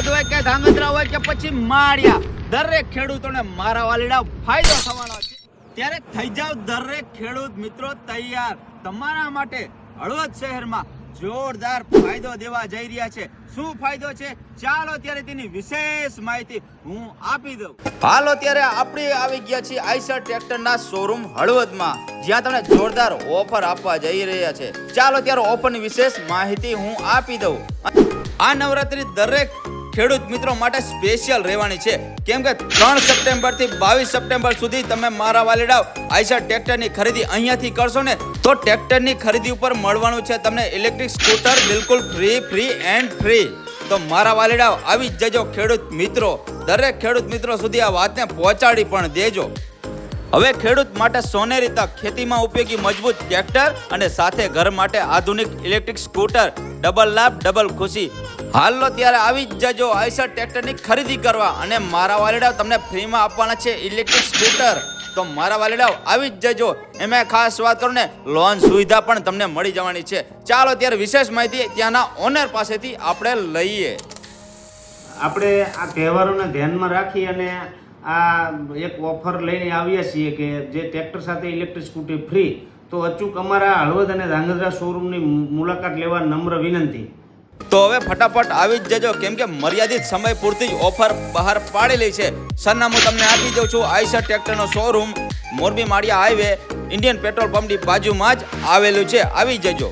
હળવદ હોય કે ધાંગધ્રા હોય કે પછી માળિયા, દરેક ખેડૂતોને મારા વાલીડા ફાયદો થવાનો છે। ત્યારે થઈ જાવ દરેક ખેડૂત મિત્રો તૈયાર, તમારા માટે હળવદ શહેરમાં જોરદાર ફાયદો દેવા જઈ રહ્યા છે। શું ફાયદો છે ચાલો ત્યારે તેની વિશેષ માહિતી હું આપી દઉં। હાલો ત્યારે આપણે આવી ગયા છીએ આઈસર ટ્રેક્ટરના શોરૂમ હળવદમાં, જ્યાં તમને જોરદાર ઓફર આપવા જઈ રહ્યા છે। ચાલો ત્યારે ઓફરની વિશેષ માહિતી હું આપી દઉં। આ નવરાત્રી દરેક ખેડૂત મિત્રો માટે સ્પેશિયલ રહેવાની છે, કેમ કે 3 સપ્ટેમ્બર થી 22 સપ્ટેમ્બર સુધી તમે મારા વાલીડાઓ આઈસર ટ્રેક્ટરની ખરીદી અહીંયાથી કરશો ને તો ટ્રેક્ટરની ખરીદી ઉપર મળવાનું છે તમને ઇલેક્ટ્રિક સ્કૂટર બિલકુલ ફ્રી એન્ડ ફ્રી। તો મારા વાલીડાઓ આવી જ જજો ખેડૂત મિત્રો, દરેક ખેડૂત મિત્રો સુધી આ વાતને પહોંચાડી પણ દેજો। હવે ખેડૂત માટે સોનેરી તક, ખેતીમાં ઉપયોગી મજબૂત ટ્રેક્ટર અને સાથે ઘર માટે આધુનિક ઇલેક્ટ્રિક સ્કૂટર, ડબલ લાભ ડબલ ખુશી। હાલો ત્યારે આવી જ જજો આઈસર ટ્રેક્ટરની ખરીદી કરવા, અને મારા વાલીડાઓ તમને ફ્રીમાં આપવાના છે ઇલેક્ટ્રિક સ્કૂટર। તો મારા વાલીડાઓ આવી જ જજો। એમાં ખાસ વાત કરું ને, લોન સુવિધા પણ તમને મળી જવાની છે। ચાલો ત્યારે વિશેષ માહિતી ત્યાંના ઓનર પાસેથી આપણે લઈએ। આપણે આ તહેવારોને ધ્યાનમાં રાખી અને આ એક ઓફર લઈને આવ્યા છીએ કે જે ટ્રેક્ટર સાથે ઇલેક્ટ્રિક સ્કૂટી ફ્રી, તો અચૂક અમારા હળવદ અને ધાંગધ્રા શોરૂમની મુલાકાત લેવા નમ્ર વિનંતી। તો હવે ફટાફટ આવી જ જજો, કેમ કે મર્યાદિત સમય પૂરતી જ ઓફર બહાર પાડેલી છે। સરનામું તમને આપી દઉં છું। આઈસર ટ્રેક્ટરનો શોરૂમ મોરબી માળિયા હાઈવે ઇન્ડિયન પેટ્રોલ પંપની બાજુમાં જ આવેલું છે, આવી જજો।